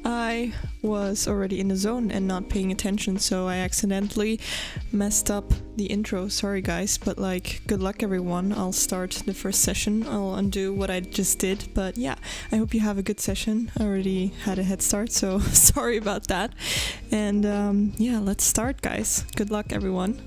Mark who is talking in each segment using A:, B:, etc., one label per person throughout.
A: I was already in the zone and not paying attention, so I accidentally messed up the intro. Sorry guys, but like, good luck everyone. I'll start the first session. I'll undo what I just did, but yeah, I hope you have a good session. I already had a head start, so sorry about that. And yeah, let's start guys. Good luck everyone.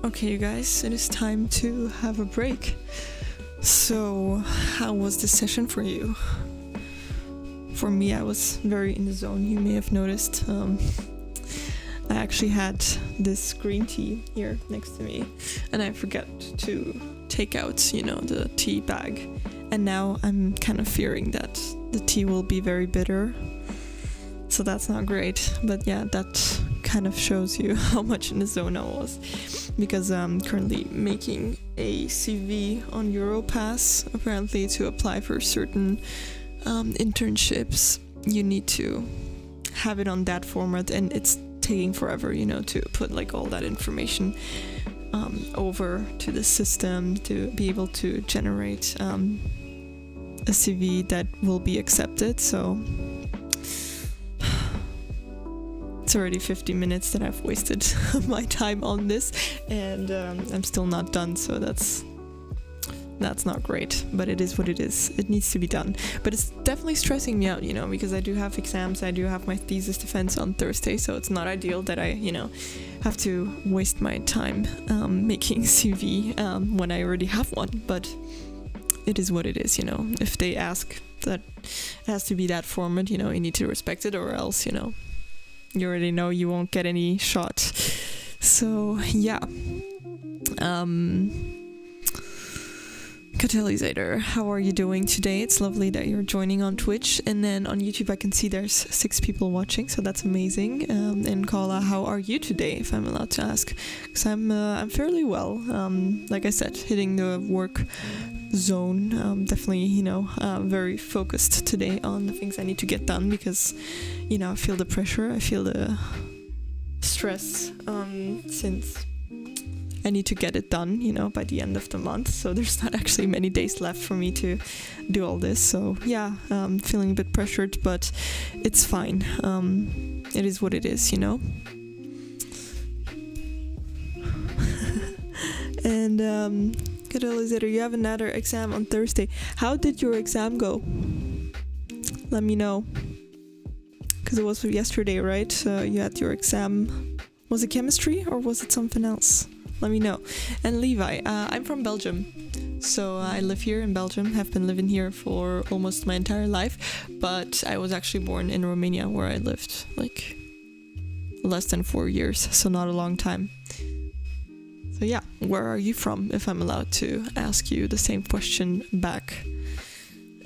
A: Okay, you guys, it is time to have a break. So, how was this session for you? For me, I was very in the zone, you may have noticed. I actually had this green tea here next to me, and I forgot to take out, the tea bag. And now I'm kind of fearing that the tea will be very bitter. So that's not great. But yeah, that kind of shows you how much in the zone I was. Because I'm currently making a CV on Europass. Apparently, to apply for certain internships, you need to have it on that format, and it's taking forever, to put like all that information over to the system to be able to generate a CV that will be accepted. So it's already 50 minutes that I've wasted my time on this, and I'm still not done, so that's not great, but it is what it is. It needs to be done, but it's definitely stressing me out, because I do have exams. I do have my thesis defense on Thursday, so it's not ideal that I have to waste my time making CV when I already have one, but it is what it is. If they ask that it has to be that format, you need to respect it, or else you already know you won't get any shot. So yeah. Catalysator, how are you doing today? It's lovely that you're joining on Twitch, and then on YouTube I can see there's 6 people watching, so that's amazing. And Carla, how are you today, if I'm allowed to ask? Because I'm fairly well. Like I said, hitting the work zone. Definitely, very focused today on the things I need to get done, because I feel the pressure, I feel the stress, since I need to get it done, by the end of the month. So there's not actually many days left for me to do all this. So yeah, feeling a bit pressured, but it's fine. It is what it is, And Catalysator, you have another exam on Thursday. How did your exam go? Let me know. Because it was yesterday, right? You had your exam. Was it chemistry or was it something else? Let me know. And Levi, I'm from Belgium. So I live here in Belgium, have been living here for almost my entire life. But I was actually born in Romania, where I lived like less than 4 years. So not a long time. So yeah, where are you from, if I'm allowed to ask you the same question back?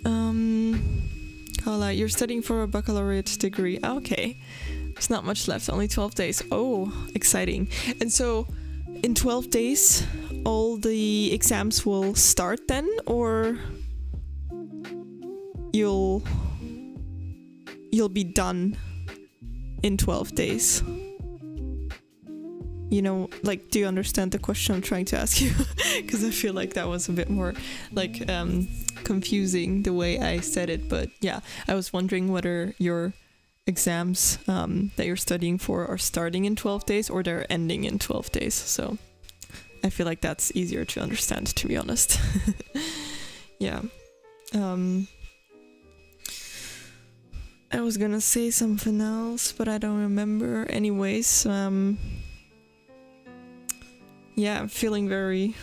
A: Carla, you're studying for a baccalaureate degree. Okay, there's not much left, only 12 days. Oh, exciting. And so in 12 days, all the exams will start then, or you'll be done in 12 days? Do you understand the question I'm trying to ask you? Because I feel like that was a bit more confusing the way I said it. But yeah, I was wondering whether your exams that you're studying for are starting in 12 days or they're ending in 12 days. So I feel like that's easier to understand, to be honest. Yeah. I was gonna say something else, but I don't remember. Anyways, yeah, I'm feeling very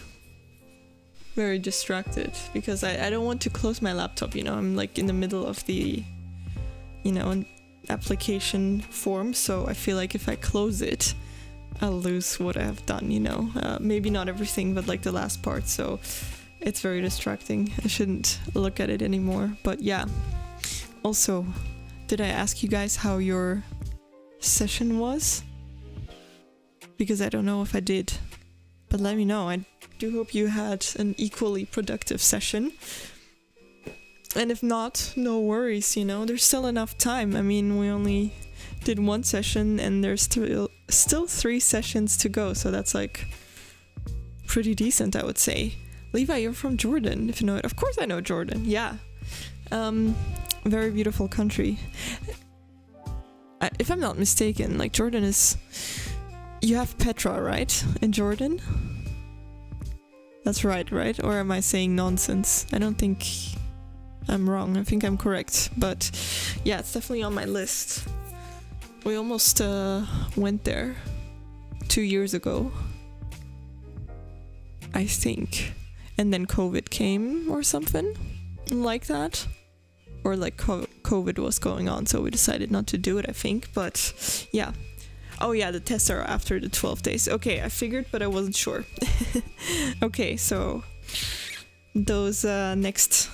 A: very distracted because I don't want to close my laptop, I'm like in the middle of the, an application form, so I feel like if I close it, I'll lose what I have done, maybe not everything, but like the last part, so it's very distracting. I shouldn't look at it anymore, but yeah. Also, did I ask you guys how your session was? Because I don't know if I did, but let me know. I do hope you had an equally productive session. And if not, no worries, there's still enough time. I mean, we only did one session and there's still 3 sessions to go, so that's like pretty decent, I would say. Levi, you're from Jordan, if you know it. Of course I know Jordan, yeah. Very beautiful country. If I'm not mistaken, like Jordan is... You have Petra, right? In Jordan? That's right? Or am I saying nonsense? I don't think I'm wrong. I think I'm correct. But yeah, it's definitely on my list. We almost went there 2 years ago, I think. And then COVID came or something like that. Or like COVID was going on, so we decided not to do it, I think. But yeah. Oh yeah, the tests are after the 12 days. Okay, I figured, but I wasn't sure. Okay, so those next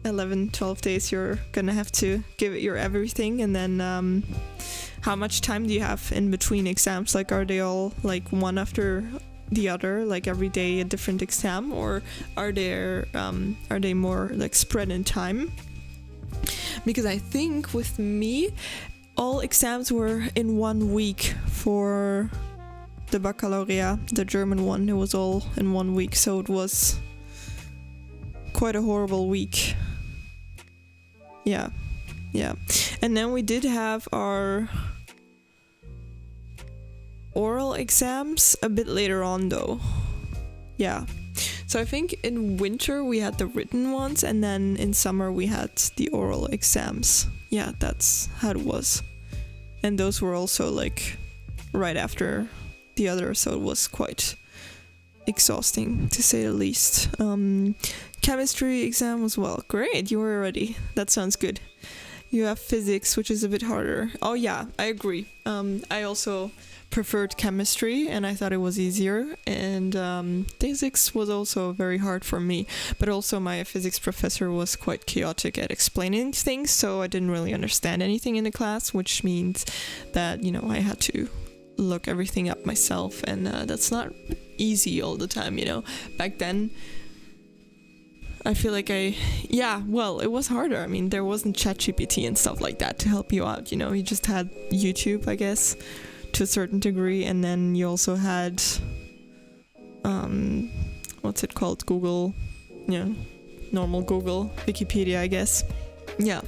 A: 11, 12 days, you're gonna have to give it your everything. And then how much time do you have in between exams? Like, are they all like one after the other, like every day a different exam? Or are they more like spread in time? Because I think with me, all exams were in 1 week for the baccalaureate, the German one. It was all in 1 week, so it was quite a horrible week. Yeah. And then we did have our oral exams a bit later on though. Yeah. So I think in winter we had the written ones, and then in summer we had the oral exams. Yeah, that's how it was. And those were also like right after the other, so it was quite exhausting to say the least. Chemistry exam as well. Great, you were ready. That sounds good. You have physics, which is a bit harder. Oh yeah, I agree. I also preferred chemistry and I thought it was easier, and physics was also very hard for me, but also my physics professor was quite chaotic at explaining things, so I didn't really understand anything in the class, which means that I had to look everything up myself, and that's not easy all the time. Back then I feel like it was harder. I mean, there wasn't ChatGPT and stuff like that to help you out, you just had YouTube, I guess, to a certain degree, and then you also had what's it called, Google, normal Google, Wikipedia, I guess,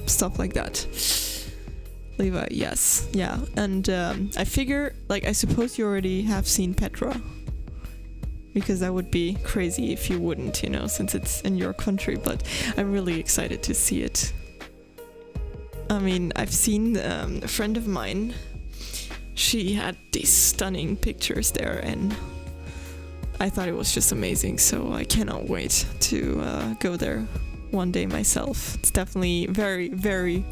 A: stuff like that. Levi, yes, yeah. And I figure, like, I suppose you already have seen Petra, because that would be crazy if you wouldn't, since it's in your country, but I'm really excited to see it. I mean, I've seen a friend of mine. She had these stunning pictures there, and I thought it was just amazing, so I cannot wait to go there one day myself. It's definitely very, very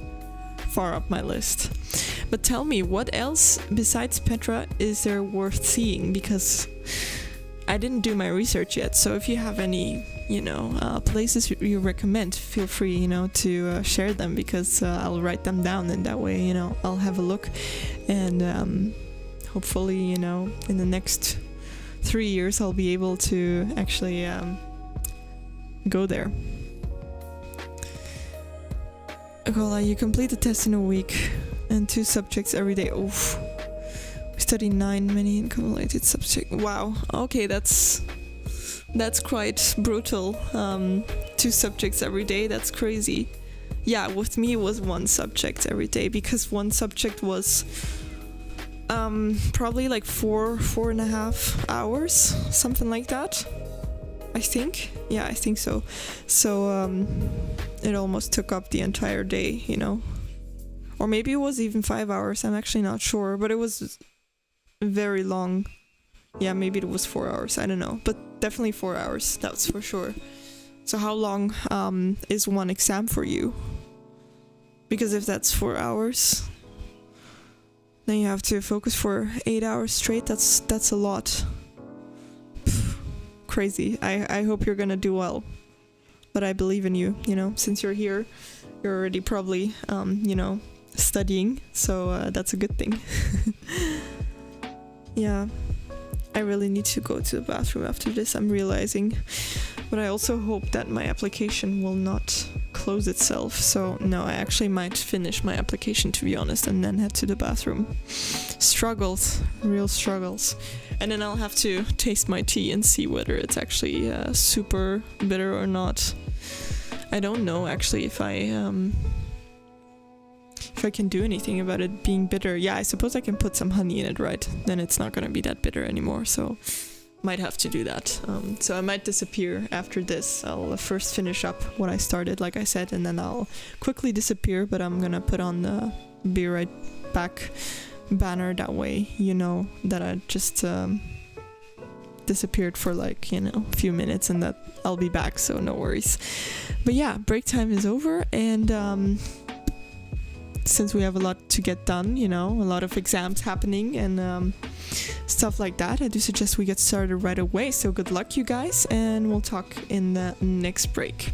A: far up my list. But tell me, what else besides Petra is there worth seeing? Because I didn't do my research yet, so if you have any, places you recommend, feel free, to share them, because I'll write them down, and that way, I'll have a look, and hopefully, in the next 3 years, I'll be able to actually go there. Akola, you complete the test in a week and 2 subjects every day. Oof. We study 9 many accumulated subjects. Wow. Okay, that's quite brutal. 2 subjects every day, that's crazy. Yeah, with me it was 1 subject every day, because 1 subject was probably like 4.5 hours, something like that, I think. Yeah, I think so. So it almost took up the entire day, or maybe it was even 5 hours, I'm actually not sure, but it was very long. Yeah, maybe it was 4 hours, I don't know, but definitely 4 hours, that's for sure. So how long is one exam for you? Because if that's 4 hours, then you have to focus for 8 hours straight. That's a lot. Pff, crazy. I hope you're gonna do well. But I believe in you, you know, since you're here, you're already probably, you know, studying. So that's a good thing. Yeah. I really need to go to the bathroom after this, I'm realizing. But I also hope that my application will not close itself. So no, I actually might finish my application, to be honest, and then head to the bathroom. Struggles, real struggles. And then I'll have to taste my tea and see whether it's actually super bitter or not. I don't know actually if I can do anything about it being bitter. Yeah, I suppose I can put some honey in it, right? Then it's not gonna be that bitter anymore, so might have to do that. So I might disappear after this. I'll first finish up what I started, like I said, and then I'll quickly disappear, but I'm gonna put on the be right back banner, that way you know that I just disappeared for like, you know, a few minutes and that I'll be back, so no worries. But yeah, break time is over, and since we have a lot to get done, you know, a lot of exams happening and stuff like that, I do suggest we get started right away. So good luck, you guys, and we'll talk in the next break.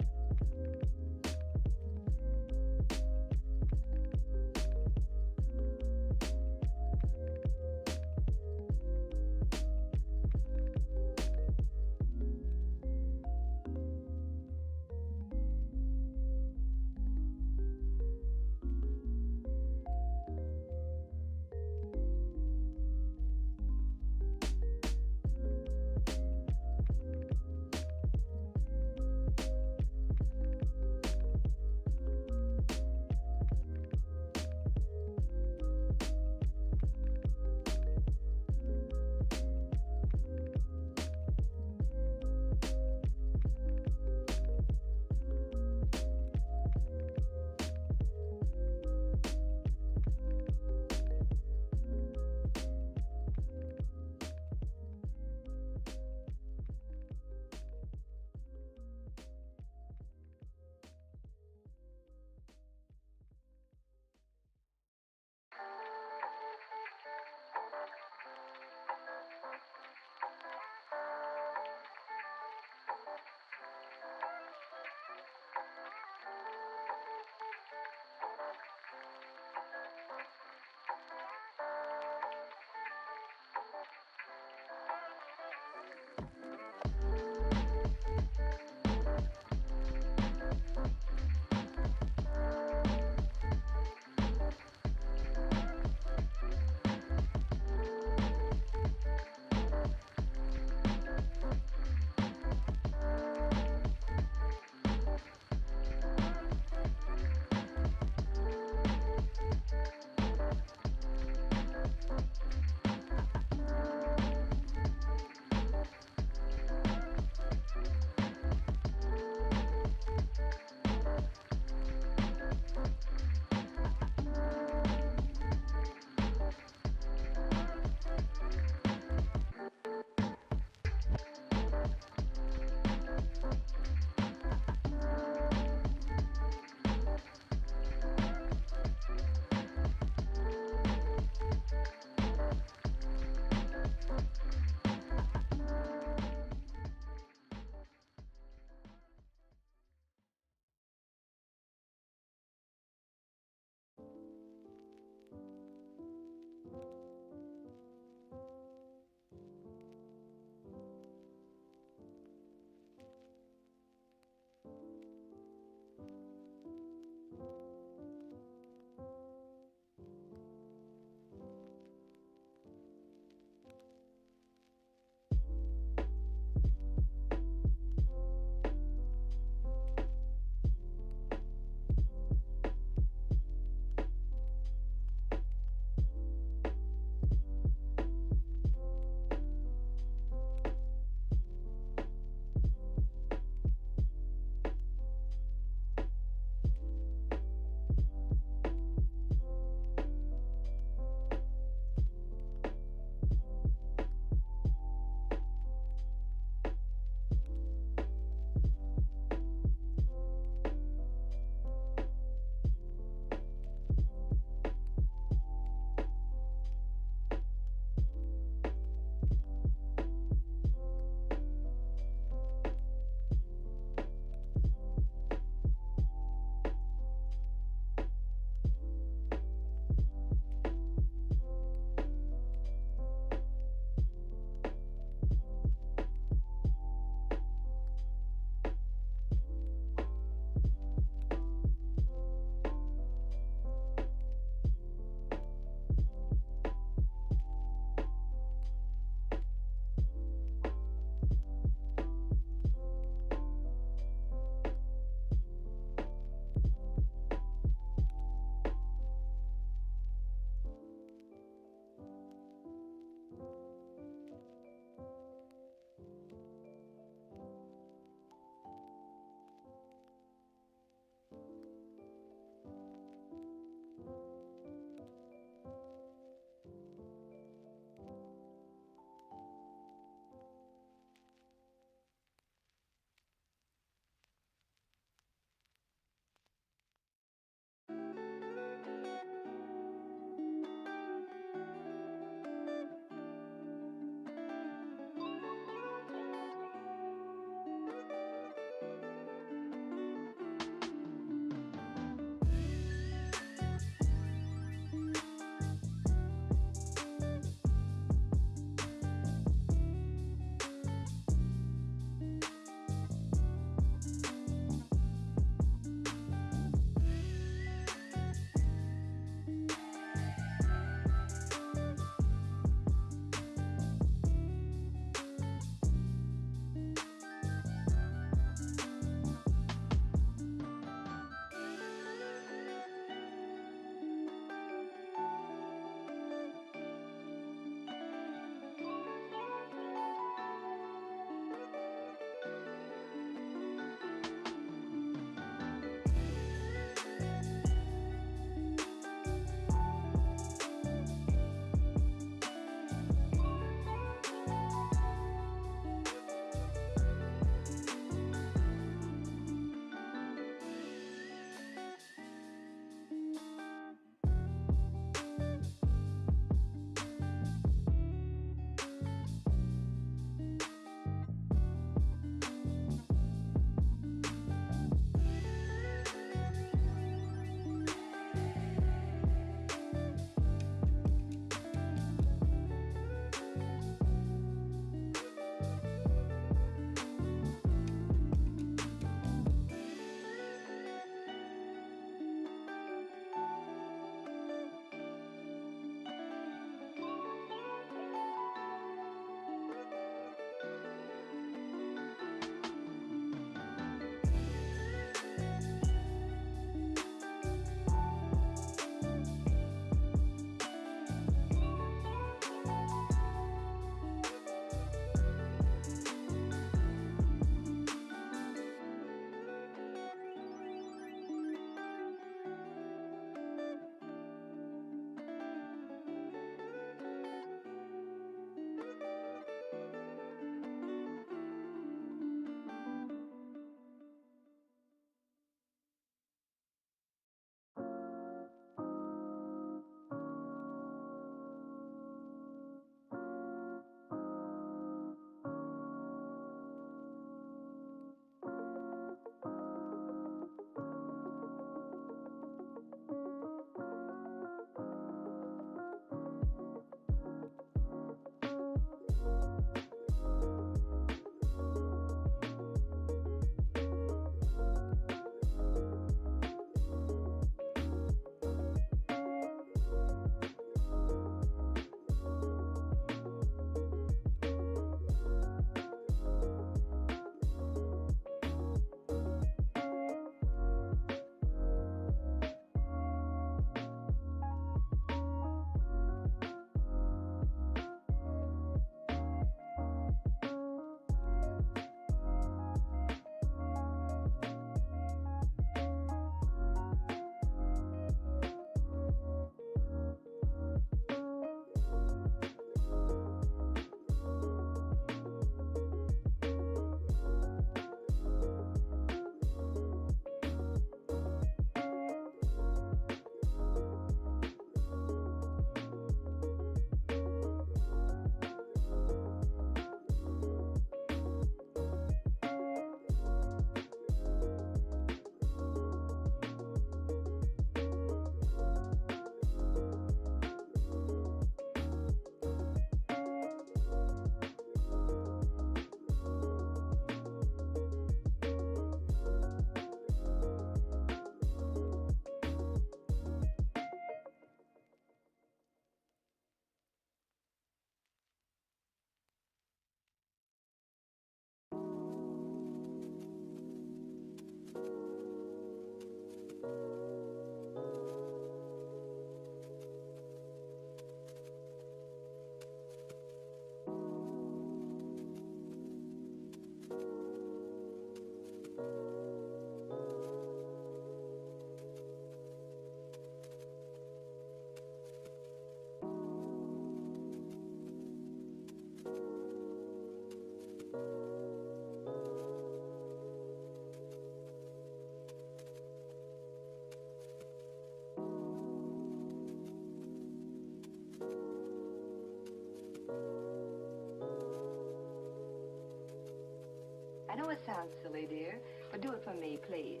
B: I know it sounds silly, dear, but do it for me, please.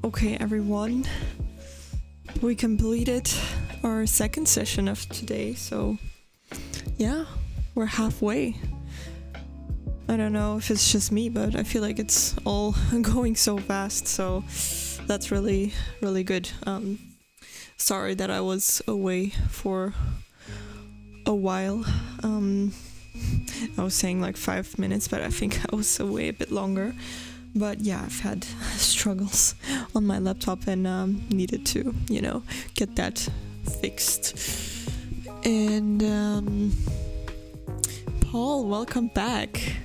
A: Okay, everyone. We completed our second session of today, so yeah, we're halfway. I don't know if it's just me, but I feel like it's all going so fast, so that's really, really good. Sorry that I was away for a while. I was saying like 5 minutes, but I think I was away a bit longer. But yeah, I've had struggles on my laptop and needed to, get that fixed. And Paul, welcome back.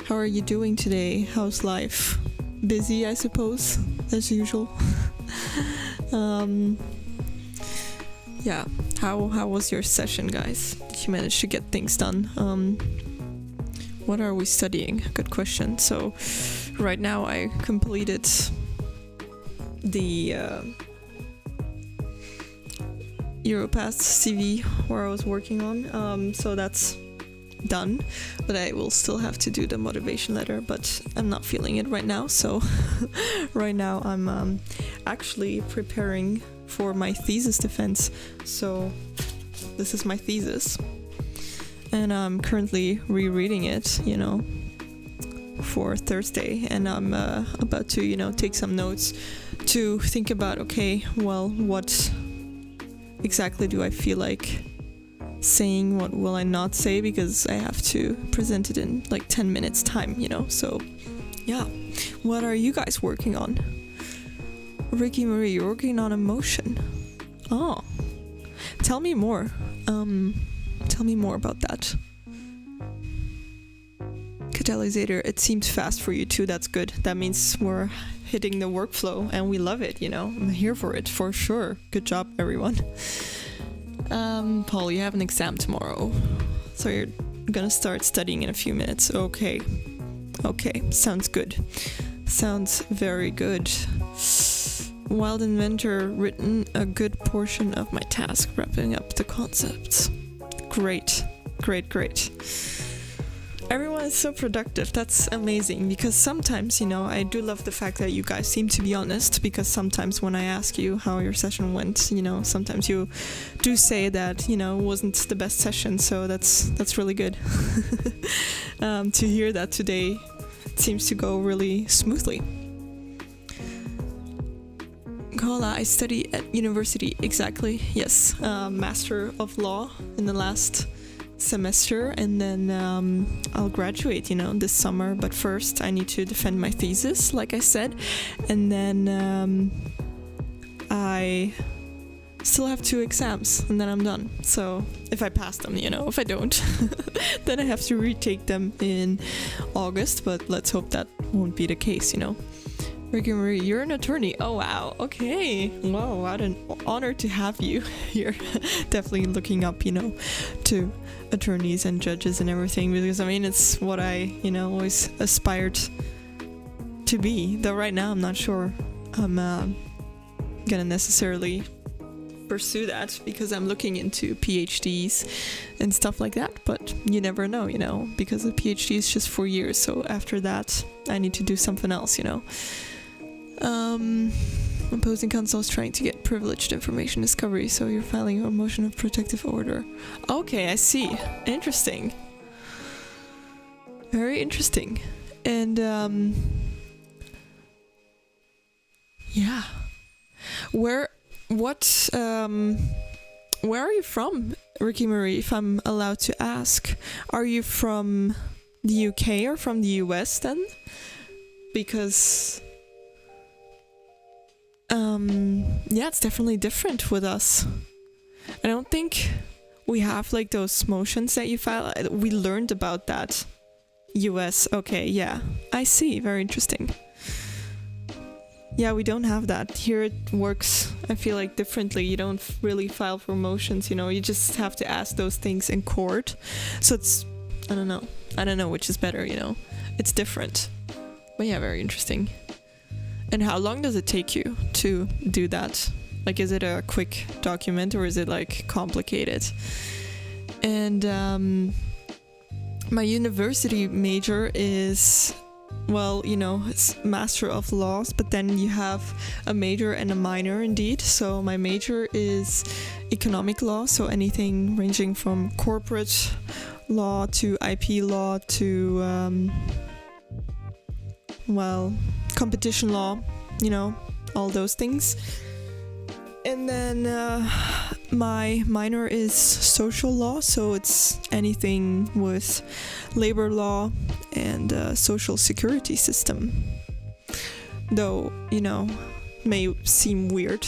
A: How are you doing today? How's life? Busy, I suppose, as usual. Yeah, how was your session, guys? Did you manage to get things done? What are we studying? Good question. So right now I completed the Europass CV where I was working on. So that's done, but I will still have to do the motivation letter, but I'm not feeling it right now. So right now I'm actually preparing for my thesis defense. So this is my thesis. And I'm currently rereading it, for Thursday. And I'm about to, take some notes to think about, okay, well, what exactly do I feel like saying? What will I not say? Because I have to present it in like 10 minutes time, So, yeah. What are you guys working on? Ricky Marie, you're working on emotion. Oh. Tell me more. Tell me more about that. Catalysator, it seems fast for you too. That's good. That means we're hitting the workflow and we love it, I'm here for it, for sure. Good job, everyone. Paul, you have an exam tomorrow. So you're gonna start studying in a few minutes. Okay. Sounds good. Sounds very good. Wild Inventor written a good portion of my task, wrapping up the concepts. Great. Everyone is so productive. That's amazing, because sometimes, I do love the fact that you guys seem to be honest, because sometimes when I ask you how your session went, sometimes you do say that, it wasn't the best session, so that's really good. To hear that today, it seems to go really smoothly. Koala, I study at university, exactly, yes. Master of Law in the last semester, and then I'll graduate, this summer, but first I need to defend my thesis, like I said, and then I still have 2 exams, and then I'm done. So if I pass them, if I don't, then I have to retake them in August, but let's hope that won't be the case, Ricky Marie, you're an attorney. Oh wow, okay. Wow, what an honor to have you here. Definitely looking up, to attorneys and judges and everything, because it's what I, always aspired to be. Though right now I'm not sure I'm gonna necessarily pursue that, because I'm looking into PhDs and stuff like that, but you never know, because the PhD is just 4 years, so after that I need to do something else, Opposing counsel is trying to get privileged information discovery, so you're filing a motion of protective order. Okay, I see. Interesting. Very interesting. And yeah. Where are you from, Ricky Marie, if I'm allowed to ask? Are you from the UK or from the US then? Because yeah, it's definitely different with us. I don't think we have like those motions that you file. We learned about that. US, okay, yeah. I see, very interesting. Yeah, we don't have that. Here it works, I feel like, differently. You don't really file for motions, you just have to ask those things in court. So it's, I don't know which is better, It's different. But yeah, very interesting. And how long does it take you to do that? Like, is it a quick document or is it like complicated? And my university major is well, it's Master of Laws, but then you have a major and a minor indeed. So my major is economic law, so anything ranging from corporate law to IP law to, competition law, all those things. And then my minor is social law, so it's anything with labor law and social security system. Though, may seem weird,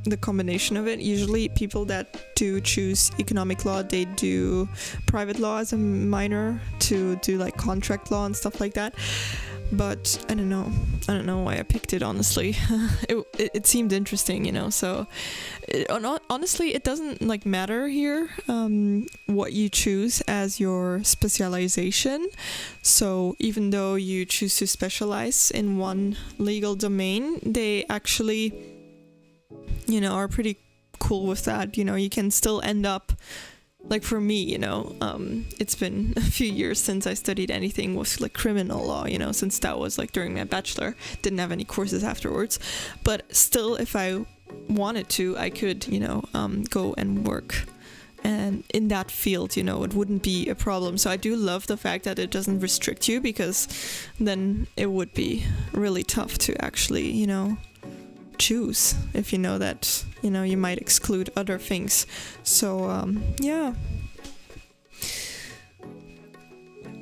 A: the combination of it. Usually people that do choose economic law, they do private law as a minor to do like contract law and stuff like that. But I don't know why I picked it, honestly. It seemed interesting, so honestly it doesn't like matter here what you choose as your specialization. So even though you choose to specialize in one legal domain, they actually are pretty cool with that. You can still end up, like for me, it's been a few years since I studied anything with like criminal law, since that was like during my bachelor. Didn't have any courses afterwards. But still, if I wanted to, I could, go and work. And in that field, it wouldn't be a problem. So I do love the fact that it doesn't restrict you, because then it would be really tough to actually, choose if you know that you might exclude other things. So yeah.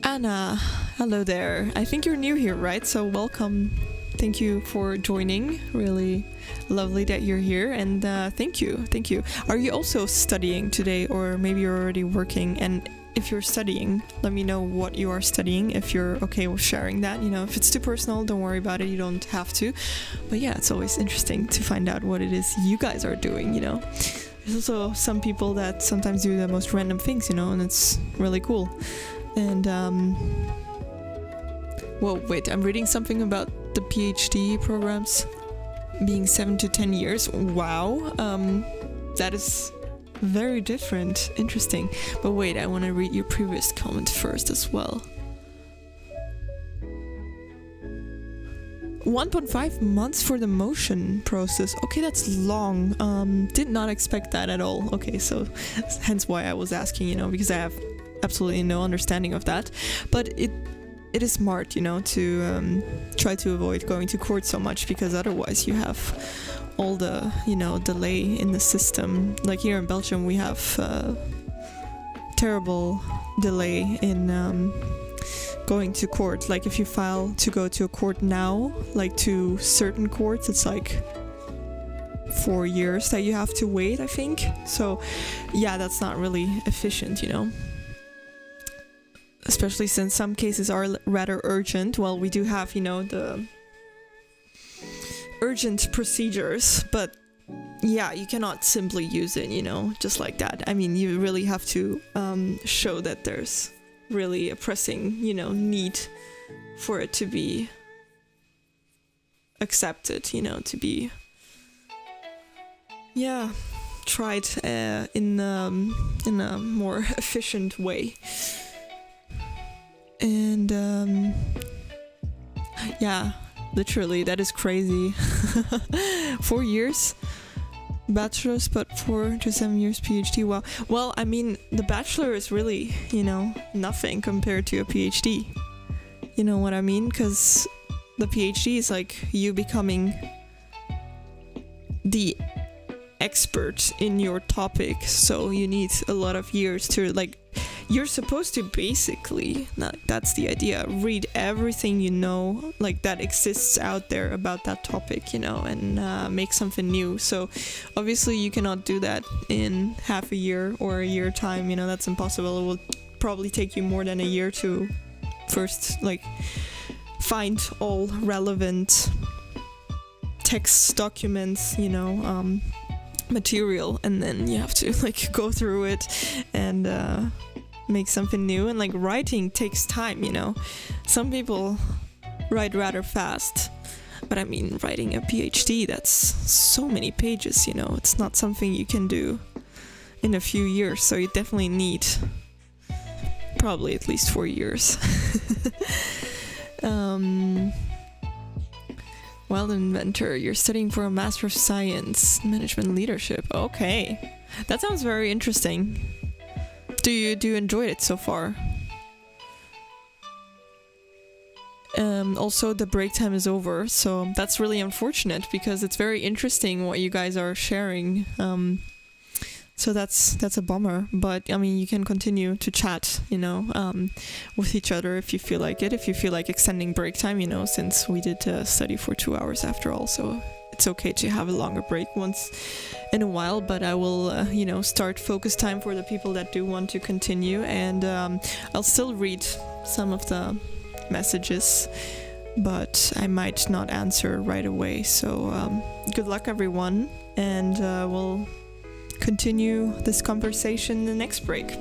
A: Anna, hello there. I think you're new here, right? So welcome. Thank you for joining. Really lovely that you're here, and thank you. Are you also studying today, or maybe you're already working? And if you're studying, let me know what you are studying, if you're okay with sharing that. If it's too personal, don't worry about it, you don't have to. But yeah, it's always interesting to find out what it is you guys are doing. There's also some people that sometimes do the most random things, and it's really cool. And whoa, wait, I'm reading something about the PhD programs being 7 to 10 years. Wow, that is very different. Interesting. But wait, I want to read your previous comment first as well. 1.5 months for the motion process. Okay, that's long. Did not expect that at all. Okay, so hence why I was asking, because I have absolutely no understanding of that. But it is smart, to try to avoid going to court so much, because otherwise you have all the delay in the system. Like here in Belgium we have terrible delay in going to court. Like if you file to go to a court now, like to certain courts, it's like 4 years that you have to wait, I think. So yeah, that's not really efficient, especially since some cases are rather urgent. Well, we do have the urgent procedures, but yeah, you cannot simply use it, just like that. I mean, you really have to show that there's really a pressing, need for it to be accepted, to be, tried in a more efficient way. And yeah, literally, that is crazy. 4 years bachelor's, but 4 to 7 years PhD. Wow. Well, I mean, the bachelor is really, nothing compared to a PhD. You know what I mean? Because the PhD is like you becoming the expert in your topic. So you need a lot of years to you're supposed to basically, that's the idea, read everything that exists out there about that topic, and make something new. So obviously you cannot do that in half a year or a year time, that's impossible. It will probably take you more than a year to first find all relevant text documents, material, and then you have to go through it and make something new. And writing takes time, some people write rather fast, but I mean, writing a PhD, that's so many pages, it's not something you can do in a few years. So you definitely need probably at least 4 years. Um, well, inventor, you're studying for a Master of Science, Management Leadership. Okay, that sounds very interesting. Do you enjoy it so far? Also, the break time is over, so that's really unfortunate because it's very interesting what you guys are sharing. So that's a bummer, but I mean, you can continue to chat, with each other if you feel like it. If you feel like extending break time, since we did study for 2 hours after all, so it's okay to have a longer break once in a while. But I will, start focus time for the people that do want to continue, and I'll still read some of the messages, but I might not answer right away. So good luck, everyone, and we'll continue this conversation in the next break.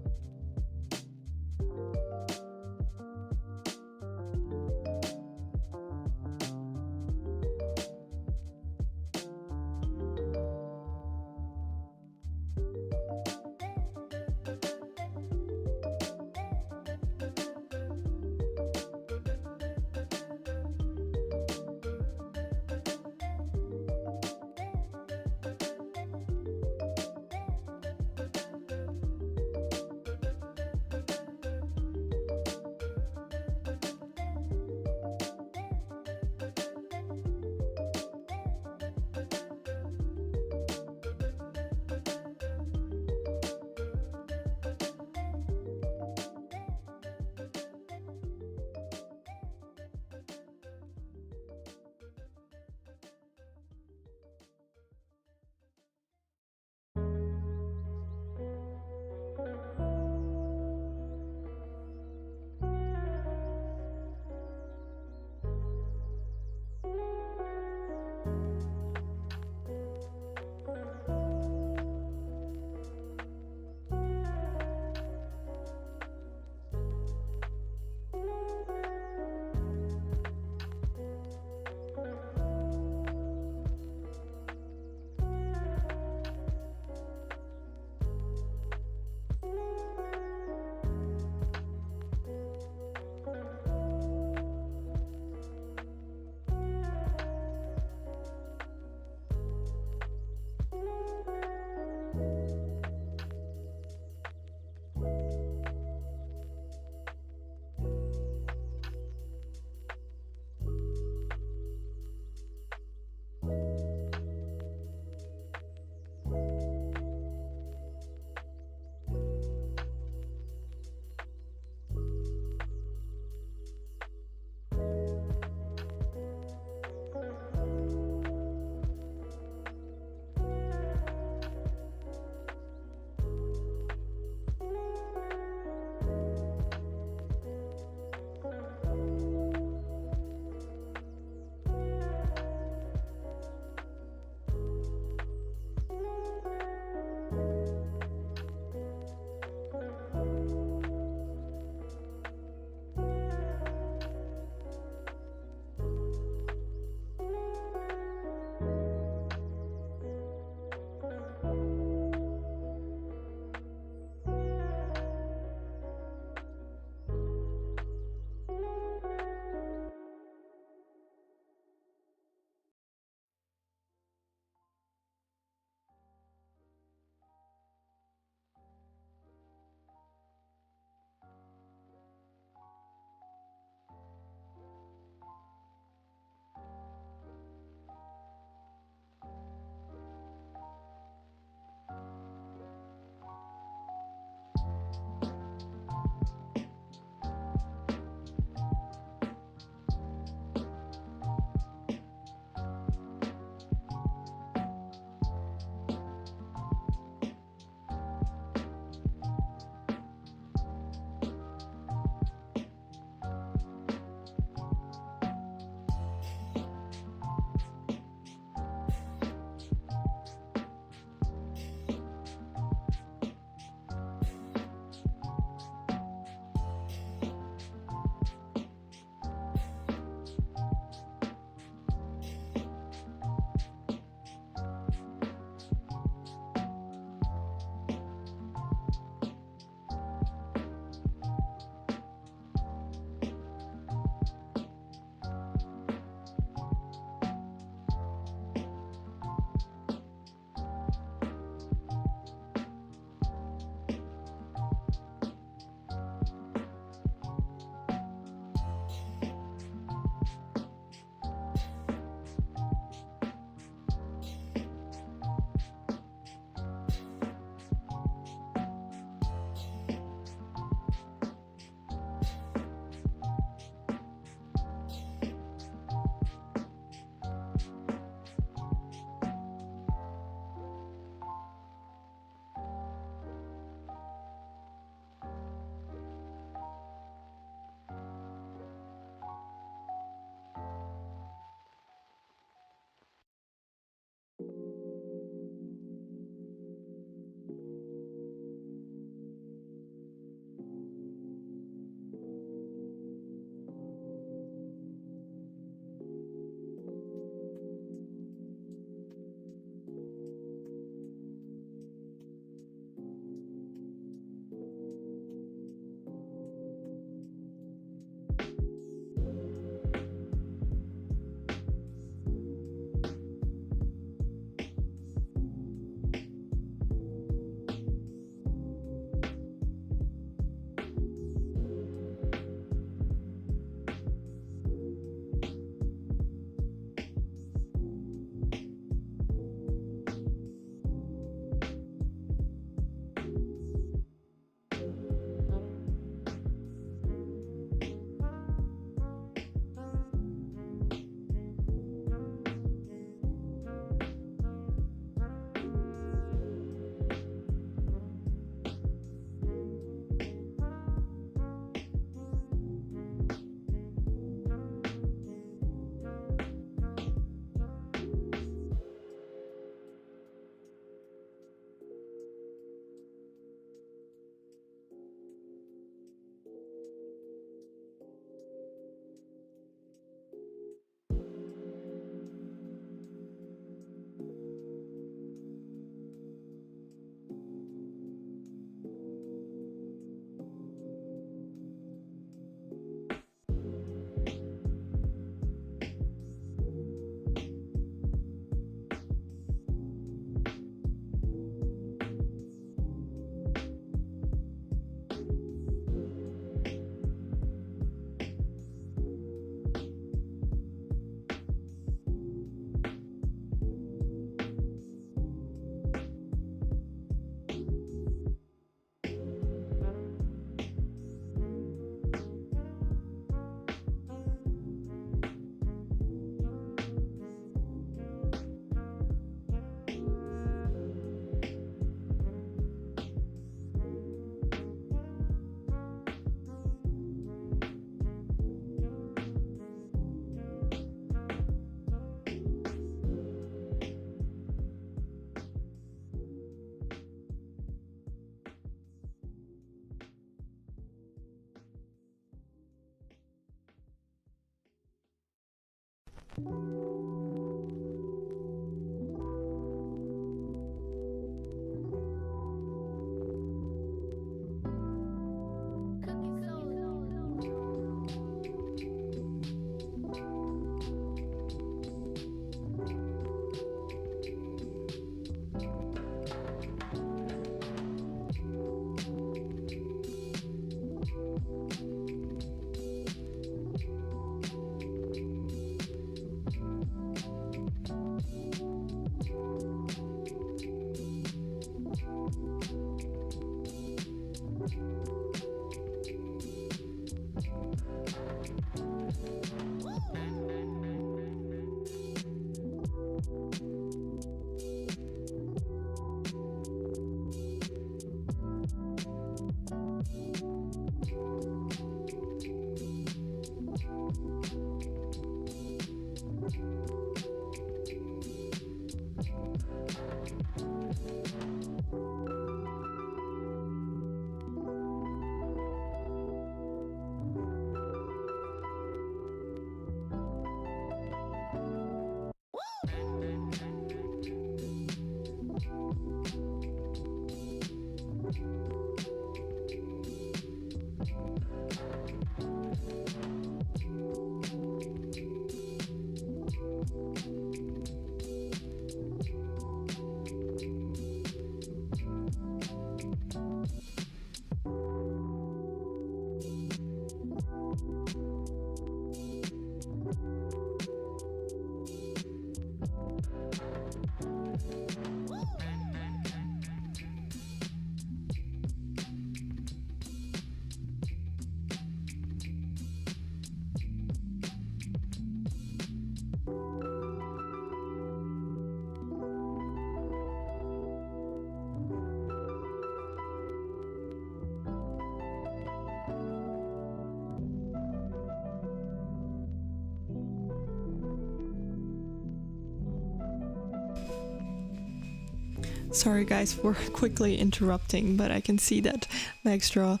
A: Sorry guys for quickly interrupting, but I can see that Maxdra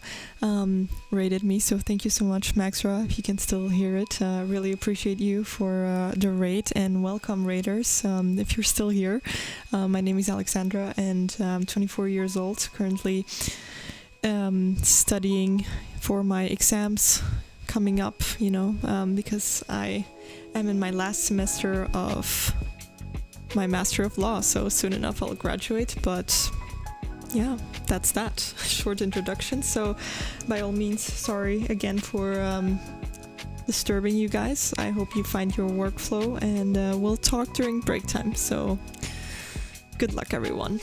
A: rated me, so thank you so much, Maxdra, if you can still hear it. Really appreciate you for the rate, and welcome raiders if you're still here. My name is Alexandra and I'm 24 years old, currently studying for my exams coming up, you know, because I am in my last semester of my Master of Law, so soon enough I'll graduate. But yeah, that's that short introduction. So by all means, sorry again for disturbing you guys. I hope you find your workflow, and we'll talk during break time. So good luck, everyone.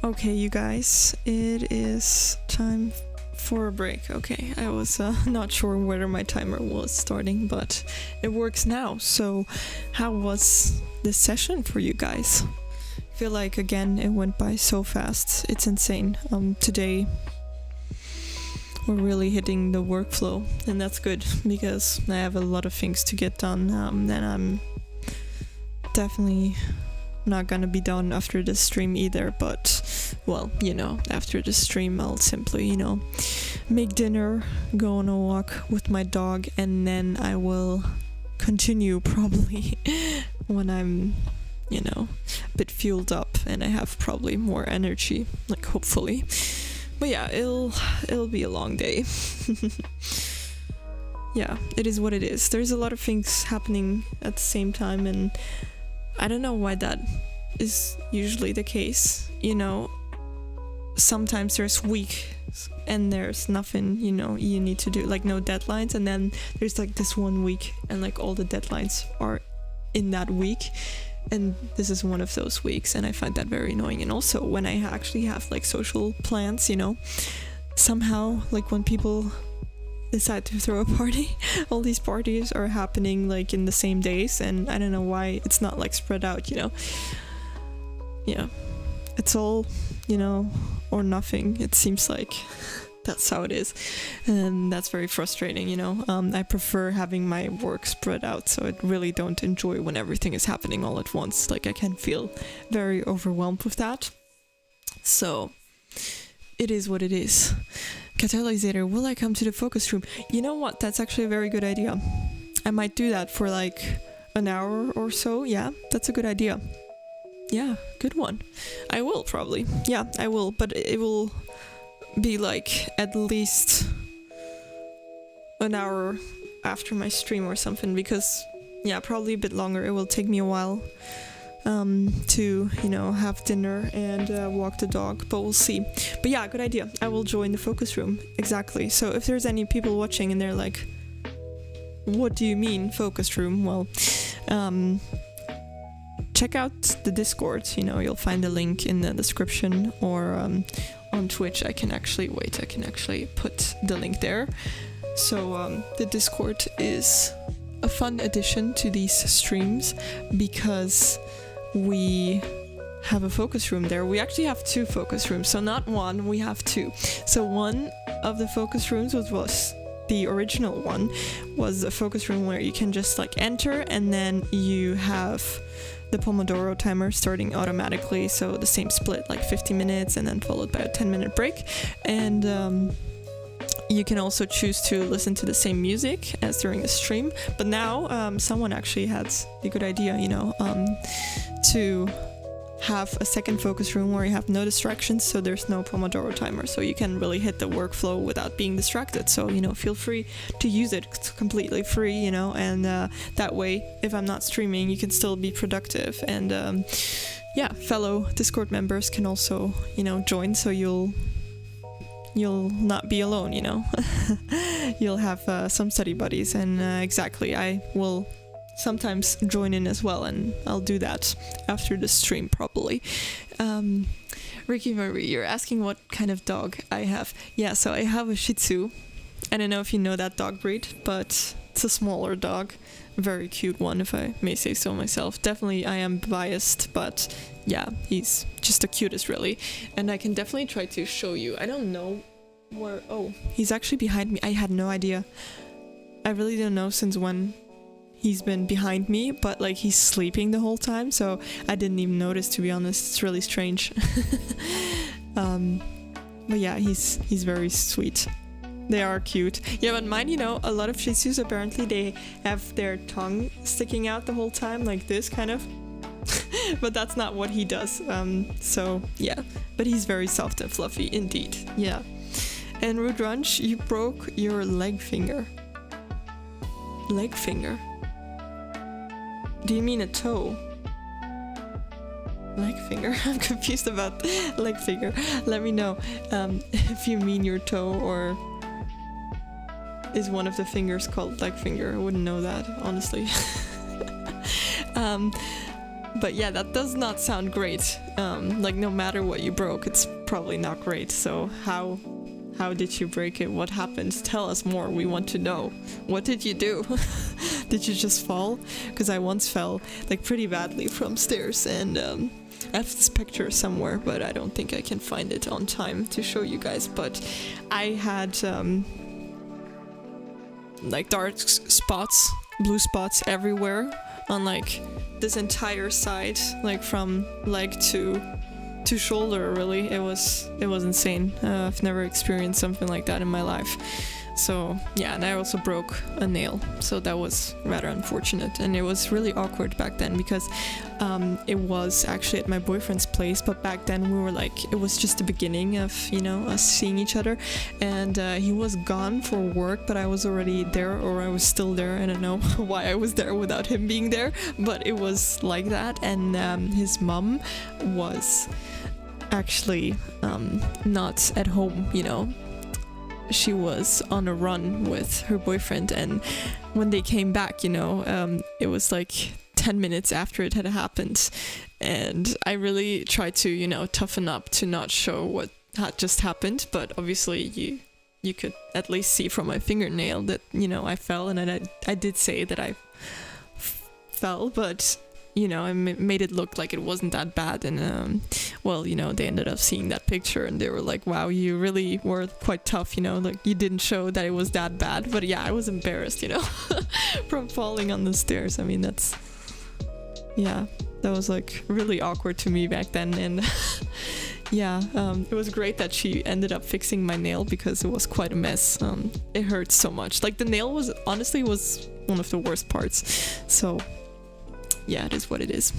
A: Okay, you guys, it is time for a break. Okay, I was not sure whether my timer was starting, but it works now. So, how was this session for you guys? I feel like, again, it went by so fast. It's insane. Today, we're really hitting the workflow, and that's good because I have a lot of things to get done, and I'm definitely not gonna be done after this stream either, but well, after the stream I'll simply, make dinner, go on a walk with my dog, and then I will continue probably when I'm, a bit fueled up and I have probably more energy, like hopefully. But yeah, it'll be a long day. Yeah, it is what it is. There's a lot of things happening at the same time, and I don't know why that is usually the case. Sometimes there's weeks and there's nothing, you need to do, like no deadlines, and then there's like this one week and like all the deadlines are in that week, and this is one of those weeks, and I find that very annoying. And also when I actually have like social plans, somehow like when people decide to throw a party, all these parties are happening like in the same days, and I don't know why it's not like spread out. Yeah, it's all or nothing, it seems like. That's how it is, and that's very frustrating. I prefer having my work spread out, so I really don't enjoy when everything is happening all at once. Like, I can feel very overwhelmed with that. So it is what it is. Catalysator, will I come to the focus room? You know what? That's actually a very good idea. I might do that for like an hour or so. Yeah, that's a good idea. Yeah, good one. I will probably. Yeah, I will. But it will be like at least an hour after my stream or something, because yeah, probably a bit longer. It will take me a while to have dinner and walk the dog, but we'll see. But yeah, good idea. I will join the focus room. Exactly. So if there's any people watching and they're like, what do you mean focus room? Well, check out the Discord. You'll find the link in the description, or on Twitch I can actually put the link there. So the Discord is a fun addition to these streams because we have a focus room there. We actually have 2 focus rooms, so not one, we have 2. So one of the focus rooms was the original one, was a focus room where you can just like enter, and then you have the Pomodoro timer starting automatically, so the same split, like 50 minutes and then followed by a 10-minute break. And you can also choose to listen to the same music as during the stream. But now someone actually had the good idea, to have a second focus room where you have no distractions, so there's no Pomodoro timer, so you can really hit the workflow without being distracted. So feel free to use it. It's completely free, and that way, if I'm not streaming, you can still be productive. And yeah, fellow Discord members can also join, so you'll not be alone. You'll have some study buddies, and exactly, I will sometimes join in as well, and I'll do that after the stream probably. Ricky Marie, you're asking what kind of dog I have. Yeah, so I have a Shih Tzu. I don't know if you know that dog breed, but it's a smaller dog. Very cute one, if I may say so myself. Definitely I am biased, but yeah, he's just the cutest really. And I can definitely try to show you. I don't know where... Oh, he's actually behind me. I had no idea. I really don't know since when he's been behind me, but like he's sleeping the whole time, so I didn't even notice, to be honest. It's really strange. But yeah, he's very sweet. They are cute. Yeah, but mine, a lot of Shih Tzus, apparently they have their tongue sticking out the whole time, like this kind of. But that's not what he does. So yeah, but he's very soft and fluffy indeed. Yeah. And Rudranch, you broke your leg finger. Leg finger? Do you mean a toe? Leg finger? I'm confused about leg finger. Let me know if you mean your toe, or is one of the fingers called leg finger. I wouldn't know that, honestly. But yeah, that does not sound great. Like no matter what you broke, it's probably not great. So how did you break it? What happened? Tell us more. We want to know. What did you do? Did you just fall? Because I once fell like pretty badly from stairs, and I have this picture somewhere, but I don't think I can find it on time to show you guys. But I had like dark spots, blue spots everywhere on like this entire side, like from leg to shoulder. Really, it was insane. I've never experienced something like that in my life. So yeah, and I also broke a nail, so that was rather unfortunate, and it was really awkward back then because it was actually at my boyfriend's place, but back then we were like, it was just the beginning of, you know, us seeing each other, and he was gone for work, but I was already there, or I was still there. I don't know why I was there without him being there, but it was like that. And his mom was actually not at home, you know. She was on a run with her boyfriend, and when they came back, you know, it was like 10 minutes after it had happened, and I really tried to, you know, toughen up to not show what had just happened, but obviously you could at least see from my fingernail that, you know, I fell, and I did say that I fell, but you know, I made it look like it wasn't that bad. And well, you know, they ended up seeing that picture and they were like, wow, you really were quite tough, you know, like you didn't show that it was that bad. But yeah, I was embarrassed, you know, from falling on the stairs. I mean, yeah, that was like really awkward to me back then. And yeah, it was great that she ended up fixing my nail because it was quite a mess. It hurt so much. Like the nail was honestly one of the worst parts. So yeah, it is what it is.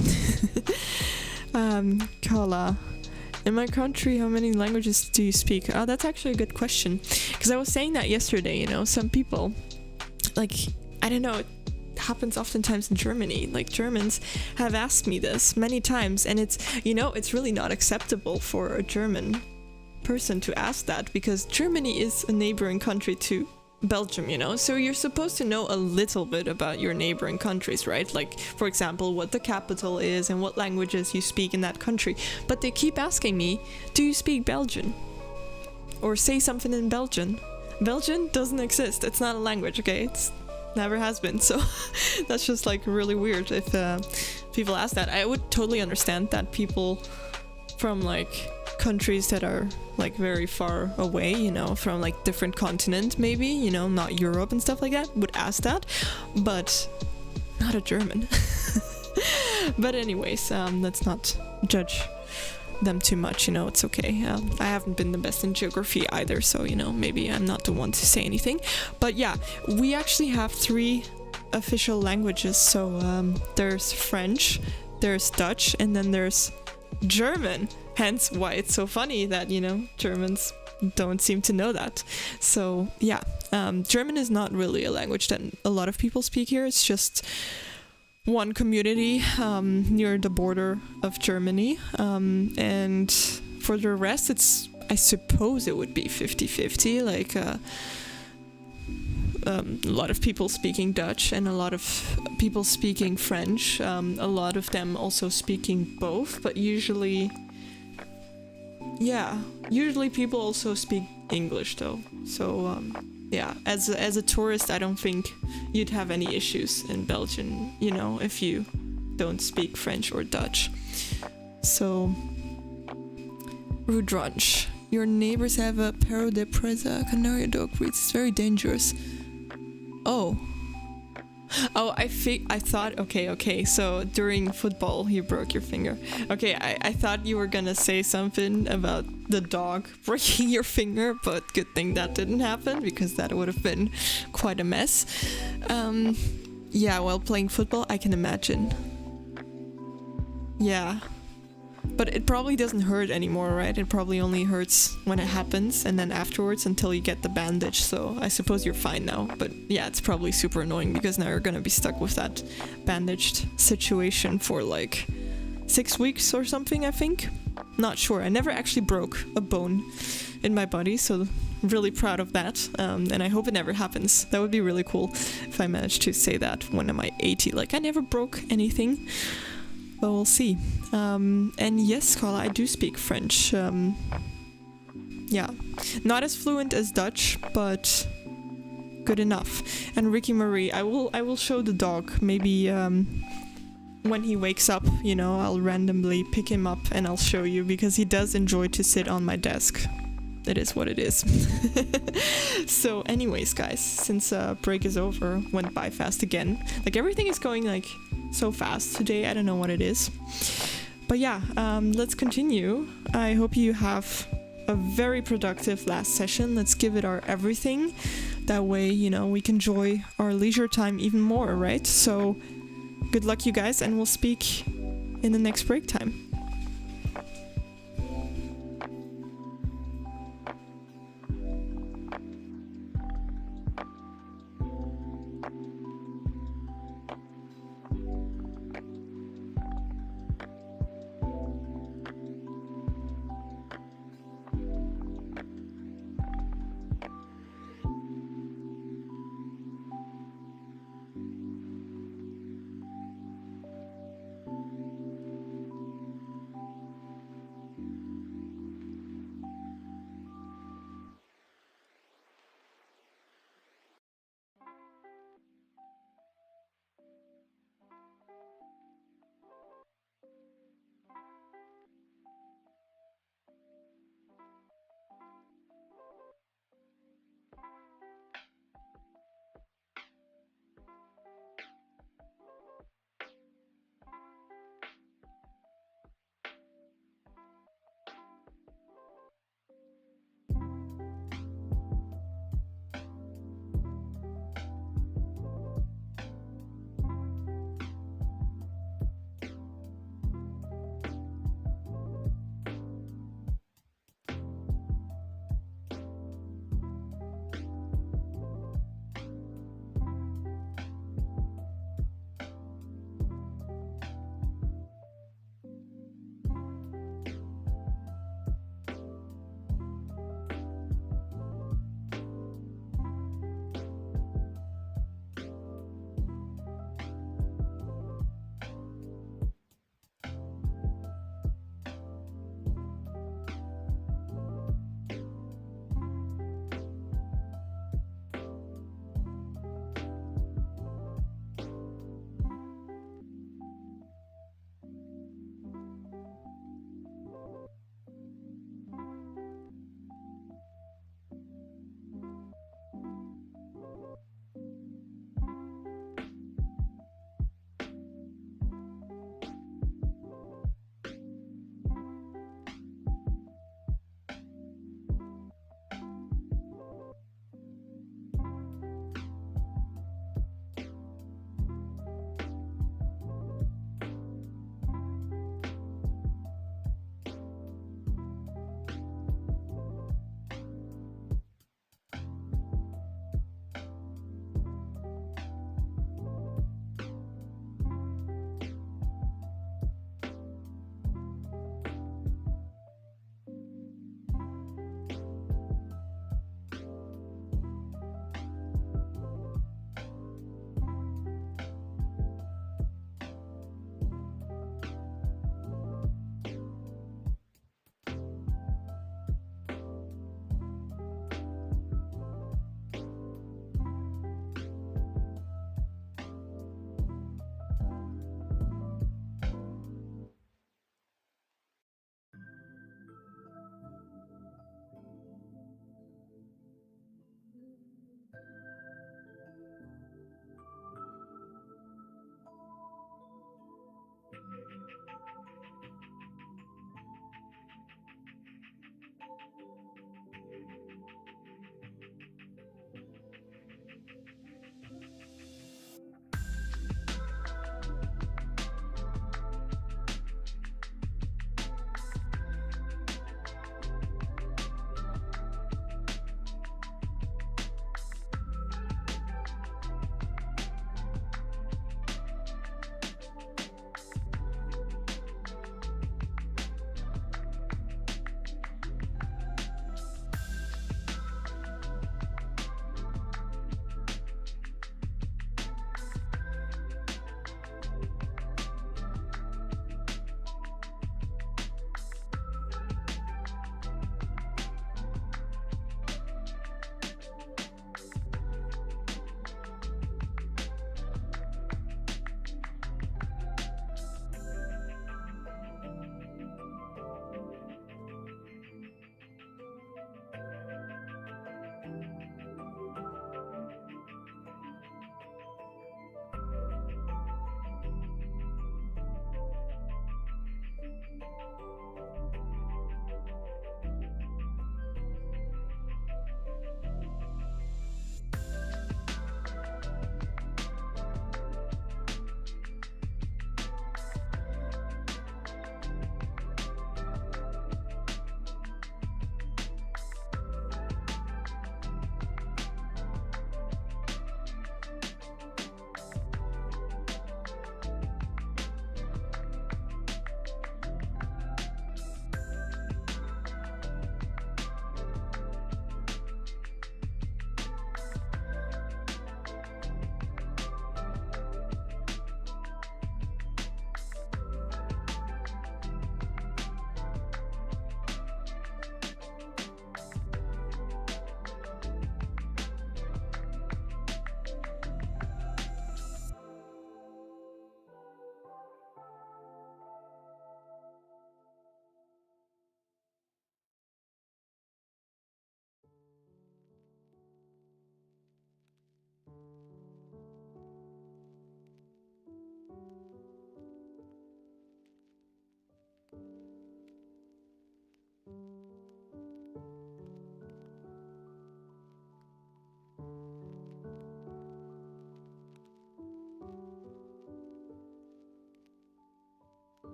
A: Kala, in my country, how many languages do you speak? Oh, that's actually a good question. Because I was saying that yesterday, you know, some people, like, I don't know, it happens oftentimes in Germany. Like, Germans have asked me this many times, and it's, you know, it's really not acceptable for a German person to ask that, because Germany is a neighboring country to Belgium, you know, so you're supposed to know a little bit about your neighboring countries, right? Like, for example, what the capital is and what languages you speak in that country. But they keep asking me, do you speak Belgian? Or say something in Belgian. Belgian doesn't exist. It's not a language, okay? It's never has been. So that's just like really weird if people ask that. I would totally understand that people from like countries that are like very far away, you know, from like different continent maybe, you know, not Europe and stuff like that, would ask that, but not a German. But anyways, let's not judge them too much, you know, it's okay. I haven't been the best in geography either, so, you know, maybe I'm not the one to say anything. But yeah, we actually have 3 official languages. So there's French, there's Dutch, and then there's German. Hence why it's so funny that, you know, Germans don't seem to know that. So yeah, German is not really a language that a lot of people speak here. It's just one community near the border of Germany. And for the rest, I suppose it would be 50-50, like a lot of people speaking Dutch and a lot of people speaking French. A lot of them also speaking both, but usually people also speak English though. So yeah, as a tourist, I don't think you'd have any issues in Belgium, you know, if you don't speak French or Dutch. So, Rudranch, your neighbors have a perro de presa, canary dog breed. It's very dangerous. Oh, I thought, okay, so during football you broke your finger. Okay, I thought you were gonna say something about the dog breaking your finger, but good thing that didn't happen, because that would have been quite a mess. Yeah, while playing football, I can imagine. Yeah. But it probably doesn't hurt anymore, right? It probably only hurts when it happens and then afterwards until you get the bandage. So I suppose you're fine now. But yeah, it's probably super annoying because now you're gonna be stuck with that bandaged situation for like 6 weeks or something, I think. Not sure. I never actually broke a bone in my body, so I'm really proud of that. And I hope it never happens. That would be really cool if I managed to say that when I'm 80. Like, I never broke anything. but we'll see. And yes, Carla, I do speak French. Yeah, not as fluent as Dutch, but good enough. And Ricky Marie, I will show the dog. Maybe when he wakes up, you know, I'll randomly pick him up and I'll show you, because he does enjoy to sit on my desk. It is what it is. So anyways, guys, since break is over, went by fast again. Like, everything is going like so fast today. I don't know what it is. But yeah, let's continue. I hope you have a very productive last session. Let's give it our everything. That way, you know, we can enjoy our leisure time even more, right? So good luck, you guys, and we'll speak in the next break time.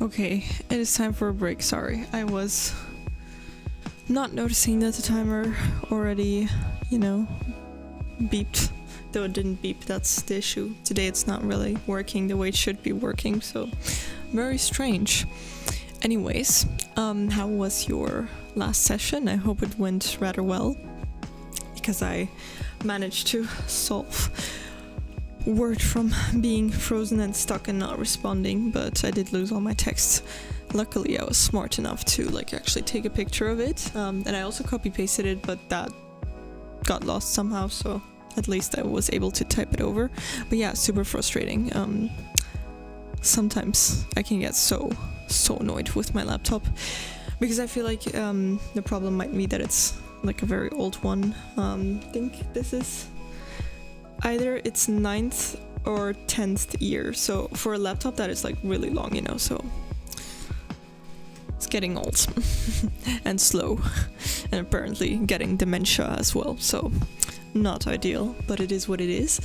A: Okay, it is time for a break. Sorry, I was not noticing that the timer already, beeped. Though it didn't beep, that's the issue. Today it's not really working the way it should be working, so very strange. Anyways, how was your last session? I hope it went rather well, because I managed to solve Word from being frozen and stuck and not responding, but I did lose all my texts. Luckily, I was smart enough to actually take a picture of it, and I also copy pasted it, but that got lost somehow, so at least I was able to type it over. But yeah, super frustrating. Sometimes I can get so annoyed with my laptop, because I feel like the problem might be that it's like a very old one. I think this is either its 9th or 10th year, so for a laptop that is like really long, so it's getting old and slow, and apparently getting dementia as well, so not ideal, but it is what it is.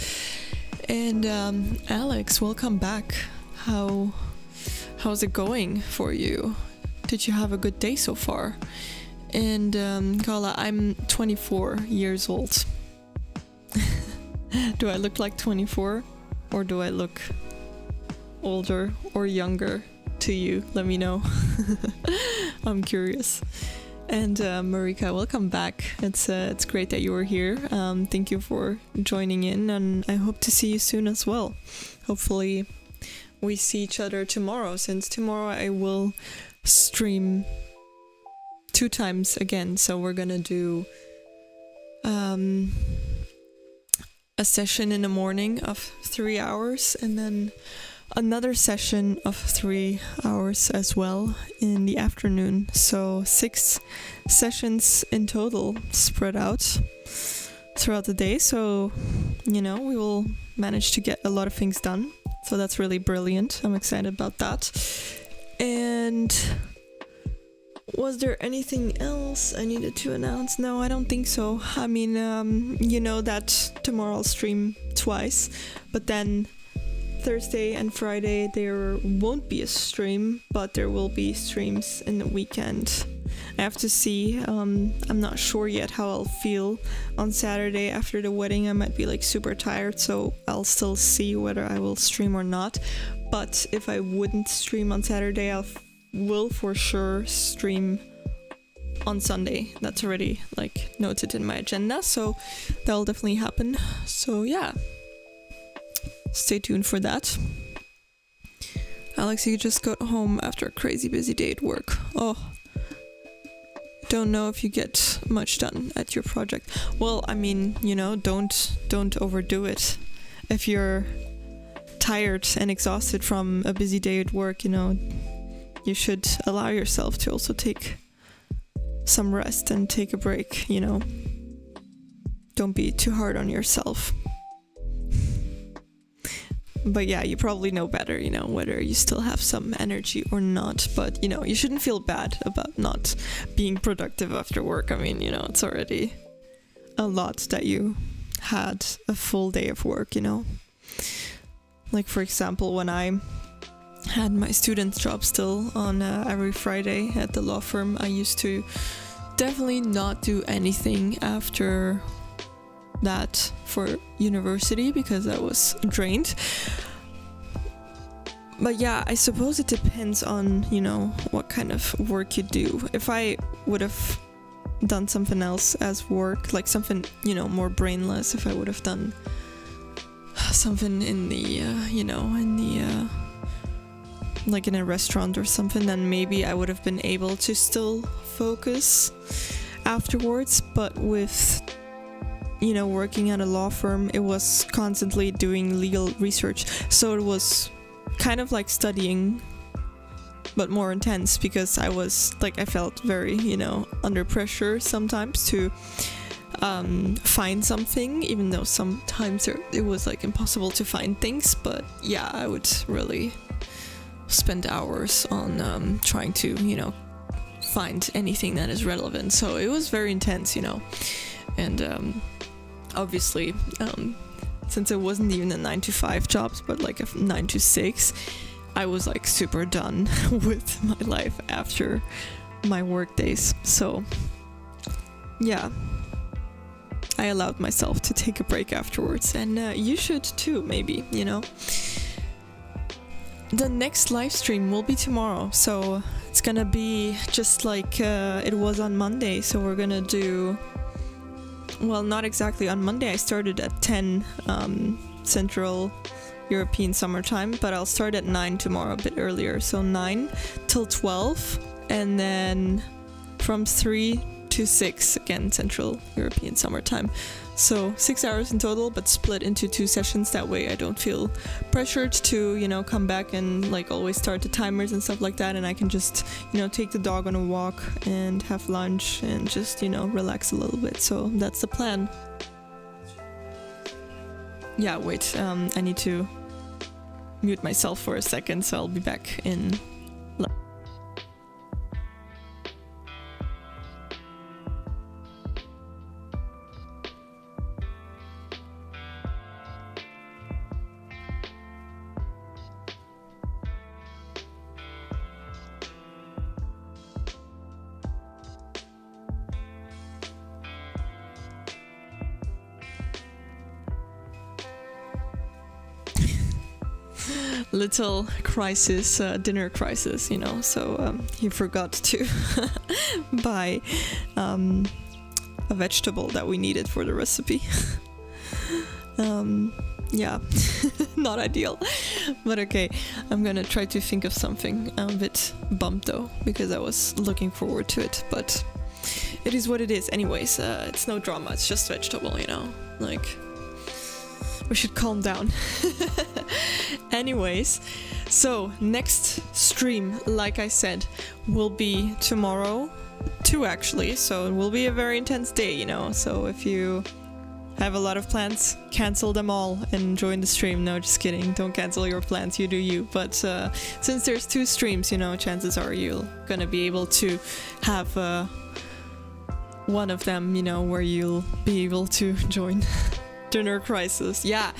A: And Alex, welcome back. How's it going for you? Did you have a good day so far? And Carla, I'm 24 years old. Do I look like 24, or do I look older or younger to you? Let me know. I'm curious. And Marika, welcome back. It's great that you were here. Thank you for joining in, and I hope to see you soon as well. Hopefully we see each other tomorrow, since tomorrow I will stream 2 times again. So we're gonna do a session in the morning of 3 hours, and then another session of 3 hours as well in the afternoon. So 6 sessions in total, spread out throughout the day. So, we will manage to get a lot of things done. So that's really brilliant. I'm excited about that. And was there anything else I needed to announce? No, I don't think so. I mean, that tomorrow I'll stream twice, but then Thursday and Friday there won't be a stream, but there will be streams in the weekend. I have to see. I'm not sure yet how I'll feel on Saturday after the wedding. I might be super tired, so I'll still see whether I will stream or not. But if I wouldn't stream on Saturday, I will for sure stream on Sunday. That's already noted in my agenda, so that'll definitely happen. So yeah, stay tuned for that. Alex, you just got home after a crazy busy day at work. Oh, don't know if you get much done at your project. Well, I mean, don't overdo it. If you're tired and exhausted from a busy day at work, you should allow yourself to also take some rest and take a break, Don't be too hard on yourself. But yeah, you probably know better, whether you still have some energy or not. But, you shouldn't feel bad about not being productive after work. I mean, it's already a lot that you had a full day of work, Like, for example, when I had my student job still on every Friday at the law firm, I used to definitely not do anything after that for university, because I was drained. But yeah, I suppose it depends on, what kind of work you do. If I would have done something else as work, like something, more brainless, if I would have done something in the, like in a restaurant or something, then maybe I would have been able to still focus afterwards. But with working at a law firm, it was constantly doing legal research, so it was kind of like studying, but more intense, because I was I felt very under pressure sometimes to find something, even though sometimes it was impossible to find things. But yeah, I would really spend hours on trying to find anything that is relevant. So it was very intense, and obviously, since it wasn't even a 9 to 5 job, but a 9 to 6, I was like super done with my life after my work days. So yeah, I allowed myself to take a break afterwards, and you should too, maybe, you know. The next live stream will be tomorrow, so it's gonna be just like it was on Monday. So we're gonna do, well, not exactly on Monday. I started at 10 Central European summertime, but I'll start at 9 tomorrow, a bit earlier. So 9 till 12, and then from 3 to 6 again, Central European summertime. So 6 hours in total, but split into 2 sessions. That way I don't feel pressured to, you know, come back and like always start the timers and stuff like that. And I can just, you know, take the dog on a walk and have lunch and just, you know, relax a little bit. So that's the plan. Yeah, wait, I need to mute myself for a second, so I'll be back in. Little crisis, dinner crisis, you know. So he forgot to buy a vegetable that we needed for the recipe. Yeah, not ideal, but okay. I'm gonna try to think of something. I'm a bit bummed though, because I was looking forward to it, but it is what it is. Anyways, it's no drama. It's just vegetable, you know. Like, we should calm down. Anyways, so next stream, like I said, will be tomorrow too, actually. So it will be a very intense day, you know. So if you have a lot of plans, cancel them all and join the stream. No, just kidding. Don't cancel your plans. You do you. But since there's 2 streams, you know, chances are you're gonna be able to have one of them, you know, where you'll be able to join. Dinner crisis. Yeah,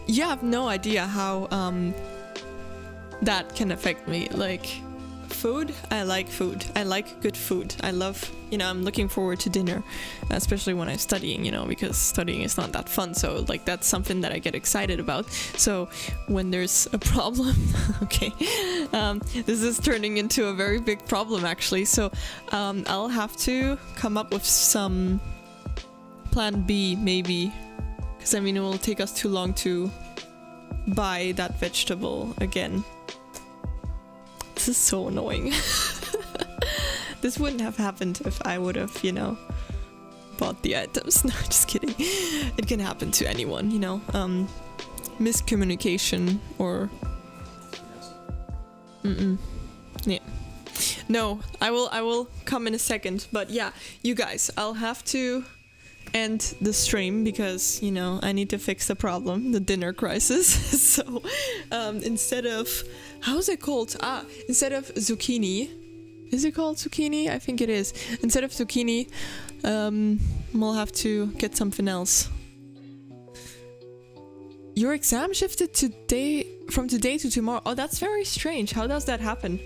A: you have no idea how that can affect me. Like, food, I like food. I like good food. I love, you know, I'm looking forward to dinner, especially when I'm studying, you know, because studying is not that fun. So like, that's something that I get excited about. So when there's a problem, okay, this is turning into a very big problem actually. So I'll have to come up with some plan B maybe. Because I mean, it will take us too long to buy that vegetable again. This is so annoying. This wouldn't have happened if I would have, you know, bought the items. No, just kidding. It can happen to anyone, you know. Miscommunication or... Yeah. No, I will come in a second. But yeah, you guys, I'll have to end the stream because, you know, I need to fix the problem, the dinner crisis. So instead of, how's it called? Instead of zucchini, is it called zucchini? I think it is. Instead of zucchini, we'll have to get something else. Your exam shifted from today to tomorrow. Oh, that's very strange. How does that happen?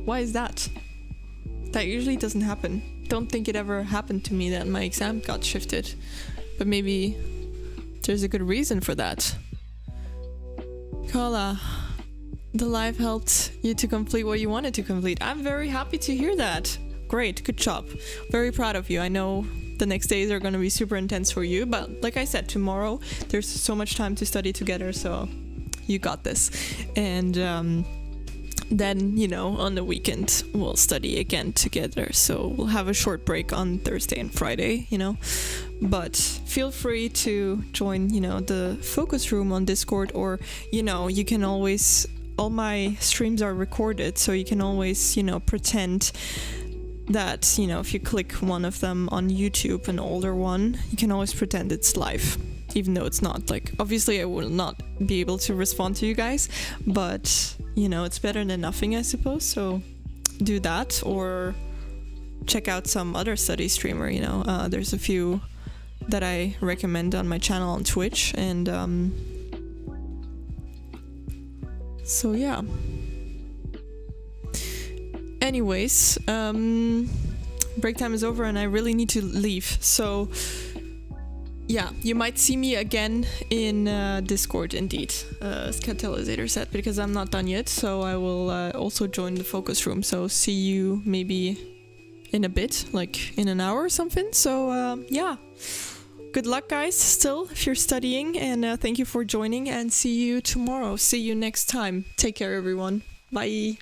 A: Why is that? That usually doesn't happen. Don't think it ever happened to me that my exam got shifted, but maybe there's a good reason for that. Carla, the live helped you to complete what you wanted to complete. I'm very happy to hear that. Great, good job. Very proud of you. I know the next days are going to be super intense for you, but like I said, tomorrow there's so much time to study together, so you got this. And then, you know, on the weekend we'll study again together, so we'll have a short break on Thursday and Friday, you know. But feel free to join, you know, the focus room on Discord, or, you know, you can always, all my streams are recorded, so you can always, you know, pretend that, you know, if you click one of them on YouTube, an older one, you can always pretend it's live, even though it's not. Like, obviously I will not be able to respond to you guys, but, you know, it's better than nothing, I suppose. So do that, or check out some other study streamer, you know. There's a few that I recommend on my channel on Twitch, and so yeah. anyways, break time is over and I really need to leave. So yeah, you might see me again in Discord indeed, as Catalysator said, because I'm not done yet. So I will also join the focus room. So see you maybe in a bit, like in an hour or something. So yeah, good luck guys still if you're studying, and thank you for joining, and see you tomorrow. See you next time. Take care everyone. Bye.